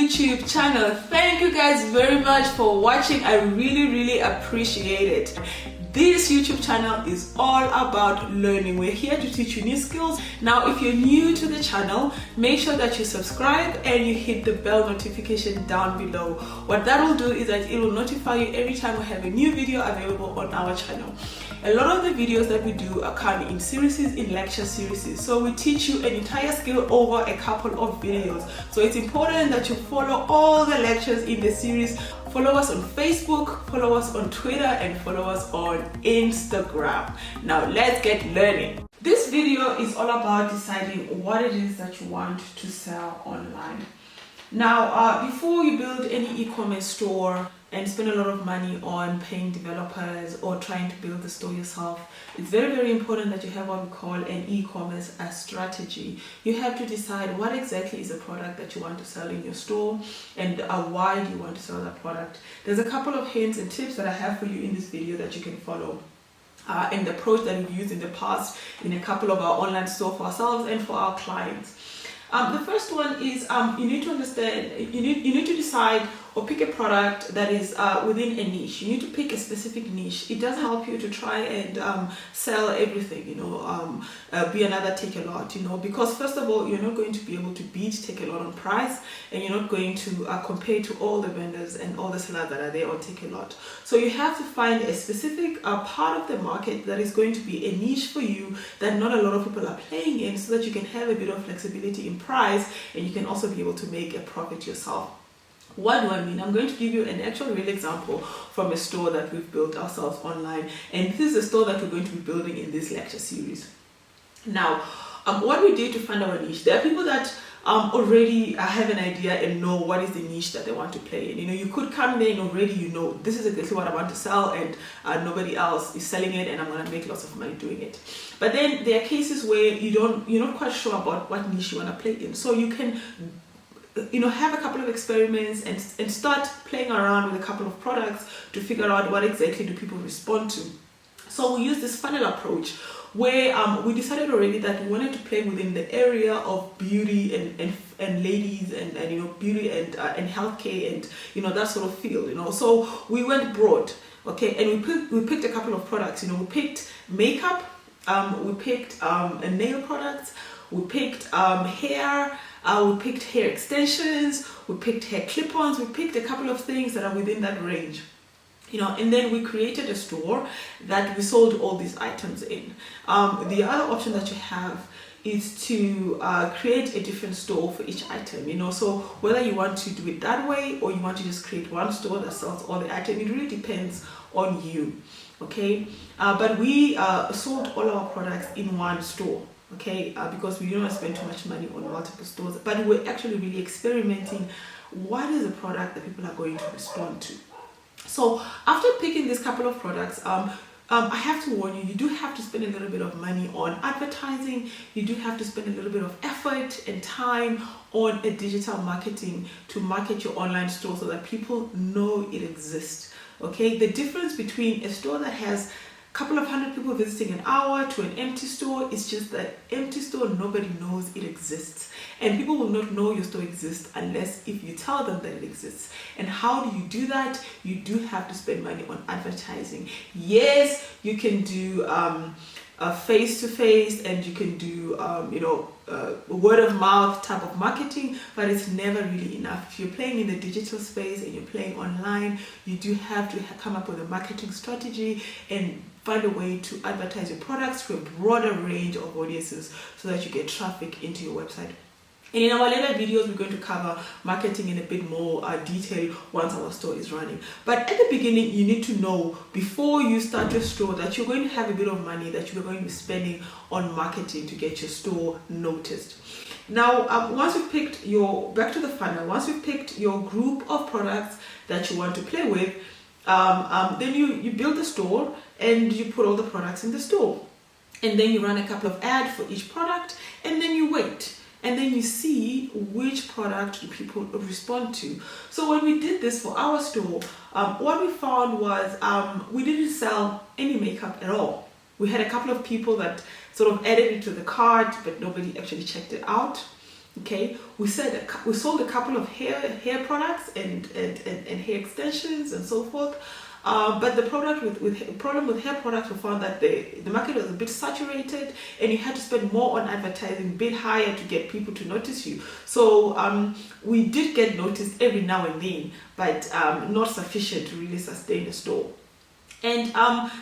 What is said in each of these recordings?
YouTube channel. Thank you guys very much for watching. I really appreciate it. This YouTube channel is all about learning. We're here to teach you new skills. Now, if you're new to the channel, make sure that you subscribe and you hit the bell notification down below. What that will do is that it will notify you every time we have a new video available on our channel. A lot of the videos that we do are come in series, in lecture series. So we teach you an entire skill over a couple of videos. So it's important that you follow all the lectures in the series. Follow us on Facebook, follow us on Twitter, and follow us on Instagram. Now let's get learning. This video is all about deciding what it is that you want to sell online. Now, before you build any e-commerce store and spend a lot of money on paying developers or trying to build the store yourself, it's very important that you have what we call an e-commerce strategy. You have to decide what exactly is the product that you want to sell in your store and why do you want to sell that product. There's a couple of hints and tips that I have for you in this video that you can follow. And the approach that we've used in the past in a couple of our online stores for ourselves and for our clients. The first one is you need to understand, you need to decide or pick a product that is within a niche. You need to pick a specific niche. It doesn't help you to try and sell everything, be another Take-A-Lot, because first of all, you're not going to be able to beat Take-A-Lot on price, and you're not going to compare to all the vendors and all the sellers that are there on Take-A-Lot. So you have to find a specific part of the market that is going to be a niche for you that not a lot of people are playing in, so that you can have a bit of flexibility in price and you can also be able to make a profit yourself. What do I mean? I'm going to give you an actual real example from a store that we've built ourselves online, and this is a store that we're going to be building in this lecture series. Now, what we did to find our niche, there are people that already have an idea and know what is the niche that they want to play in. You could come there and already this is exactly what I want to sell, and nobody else is selling it, and I'm going to make lots of money doing it. But then there are cases where you're not quite sure about what niche you want to play in. So you can have a couple of experiments and start playing around with a couple of products to figure out what exactly do people respond to. So we use this funnel approach where we decided already that we wanted to play within the area of beauty and ladies and beauty and healthcare and that sort of field. So we went broad, okay, and we picked a couple of products. We picked makeup, we picked nail products, we picked hair. We picked hair extensions, we picked hair clip-ons, we picked a couple of things that are within that range. And then we created a store that we sold all these items in. The other option that you have is to create a different store for each item, so whether you want to do it that way or you want to just create one store that sells all the items, it really depends on you, okay? But we sold all our products in one store. Okay, because we don't want to spend too much money on multiple stores, but we're actually really experimenting what is the product that people are going to respond to. So after picking this couple of products, I have to warn you, you do have to spend a little bit of money on advertising. You do have to spend a little bit of effort and time on a digital marketing to market your online store so that people know it exists. Okay, the difference between a store that has couple of hundred people visiting an hour to an empty store is just that empty store, nobody knows it exists, and people will not know your store exists unless if you tell them that it exists. And how do you do that? You do have to spend money on advertising. Yes, you can do face-to-face, and you can do word of mouth type of marketing, but it's never really enough. If you're playing in the digital space and you're playing online, you do have to come up with a marketing strategy and find a way to advertise your products to a broader range of audiences so that you get traffic into your website. And in our later videos, we're going to cover marketing in a bit more detail once our store is running. But at the beginning, you need to know before you start your store that you're going to have a bit of money that you're going to be spending on marketing to get your store noticed. Now, once you've picked back to the funnel, once you've picked your group of products that you want to play with, then you build the store and you put all the products in the store. And then you run a couple of ads for each product, and then you wait. And then you see which product do people respond to. So when we did this for our store, what we found was we didn't sell any makeup at all. We had a couple of people that sort of added it to the cart, but nobody actually checked it out. Okay, we sold a couple of hair products and hair extensions and so forth. But the problem with hair products, we found that the market was a bit saturated, and you had to spend more on advertising, a bit higher to get people to notice you. So we did get noticed every now and then, but not sufficient to really sustain the store. And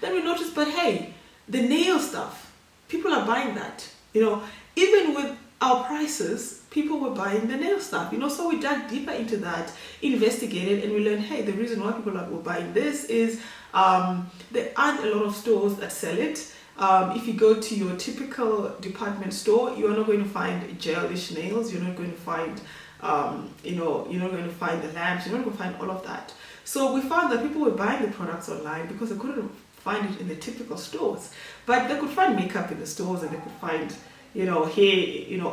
then we noticed, but hey, the nail stuff, people are buying that. Even with our prices, people were buying the nail stuff, so we dug deeper into that, investigated, and we learned, hey, the reason why people were buying this is there aren't a lot of stores that sell it. If you go to your typical department store, you're not going to find gelish nails, you're not going to find you're not going to find the lamps, you're not going to find all of that. So we found that people were buying the products online because they couldn't find it in the typical stores, but they could find makeup in the stores, and they could find here,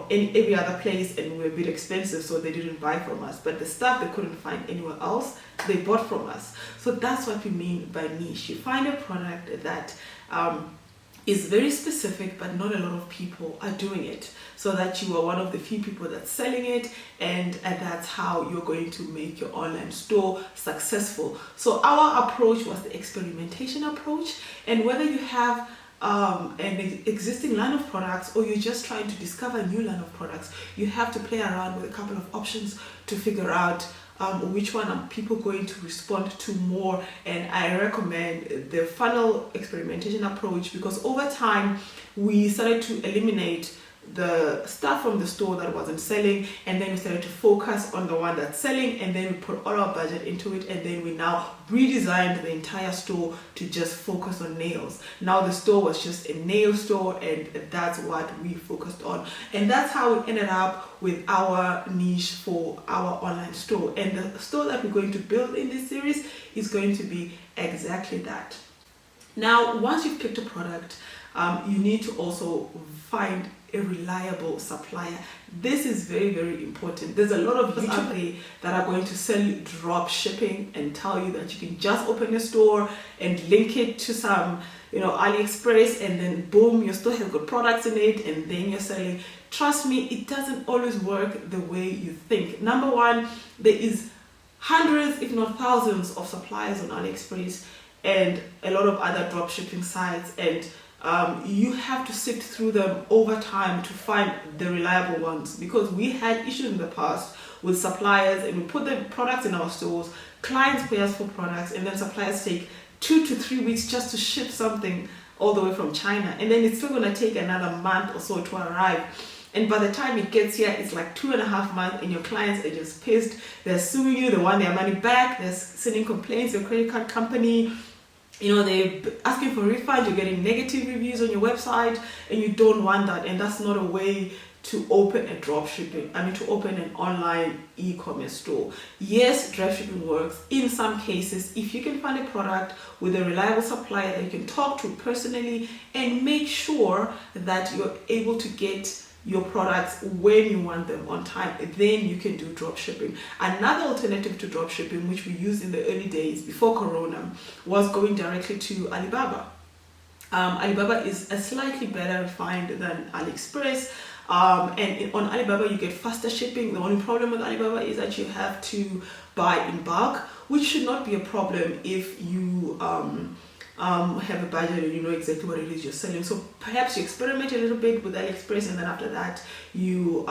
in every other place, and we were a bit expensive, so they didn't buy from us. But the stuff they couldn't find anywhere else, they bought from us. So that's what we mean by niche. You find a product that is very specific, but not a lot of people are doing it, so that you are one of the few people that's selling it, and that's how you're going to make your online store successful. So our approach was the experimentation approach, and whether you have an existing line of products, or you're just trying to discover a new line of products, you have to play around with a couple of options to figure out which one are people going to respond to more. And I recommend the funnel experimentation approach, because over time we started to eliminate the stuff from the store that wasn't selling, and then we started to focus on the one that's selling, and then we put all our budget into it, and then we now redesigned the entire store to just focus on nails. Now the store was just a nail store, and that's what we focused on, and that's how we ended up with our niche for our online store. And the store that we're going to build in this series is going to be exactly that. Now, once you've picked a product, you need to also find a reliable supplier. This is very, very important. There's a lot of people out there that are going to sell you drop shipping and tell you that you can just open a store and link it to some AliExpress, and then boom, your store has got products in it, and then you're selling. Trust me, it doesn't always work the way you think. Number one, there is hundreds, if not thousands, of suppliers on AliExpress and a lot of other drop shipping sites, and you have to sift through them over time to find the reliable ones, because we had issues in the past with suppliers, and we put the products in our stores, clients pay us for products, and then suppliers take 2 to 3 weeks just to ship something all the way from China, and then it's still going to take another month or so to arrive. And by the time it gets here, it's like 2.5 months, and your clients are just pissed. They're suing you, they want their money back, they're sending complaints to your credit card company. They're asking for refunds, you're getting negative reviews on your website, and you don't want that. And that's not a way to open a to open an online e-commerce store. Yes, dropshipping works in some cases if you can find a product with a reliable supplier that you can talk to personally, and make sure that you're able to get your products when you want them on time. Then you can do dropshipping. Another alternative to dropshipping, which we used in the early days before Corona, was going directly to Alibaba. Alibaba is a slightly better refined than AliExpress, and on Alibaba you get faster shipping. The only problem with Alibaba is that you have to buy in bulk, which should not be a problem if you have a budget and you know exactly what it is you're selling. So perhaps you experiment a little bit with AliExpress, and then after that you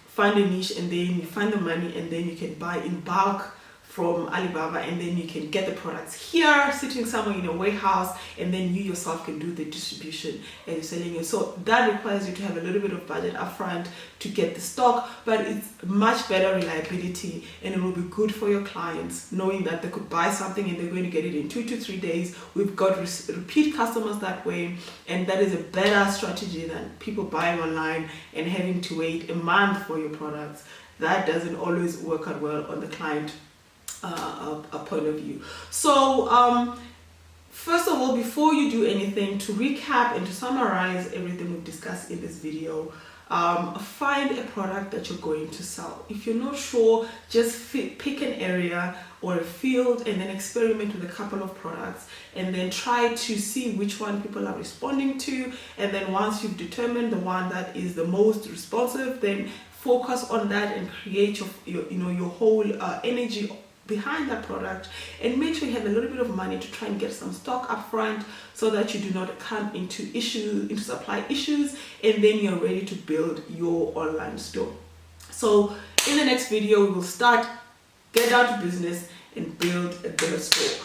find a niche, and then you find the money, and then you can buy in bulk from Alibaba, and then you can get the products here sitting somewhere in a warehouse, and then you yourself can do the distribution and selling it. So that requires you to have a little bit of budget upfront to get the stock, but it's much better reliability, and it will be good for your clients knowing that they could buy something and they're going to get it in 2 to 3 days. We've got repeat customers that way, and that is a better strategy than people buying online and having to wait a month for your products. That doesn't always work out well on the client a point of view. So first of all, before you do anything, to recap and to summarize everything we've discussed in this video, find a product that you're going to sell. If you're not sure, just pick an area or a field, and then experiment with a couple of products, and then try to see which one people are responding to. And then once you've determined the one that is the most responsive, then focus on that and create your whole energy behind that product, and make sure you have a little bit of money to try and get some stock up front, so that you do not come into supply issues, and then you're ready to build your online store. So in the next video, we will get down to business and build a better store.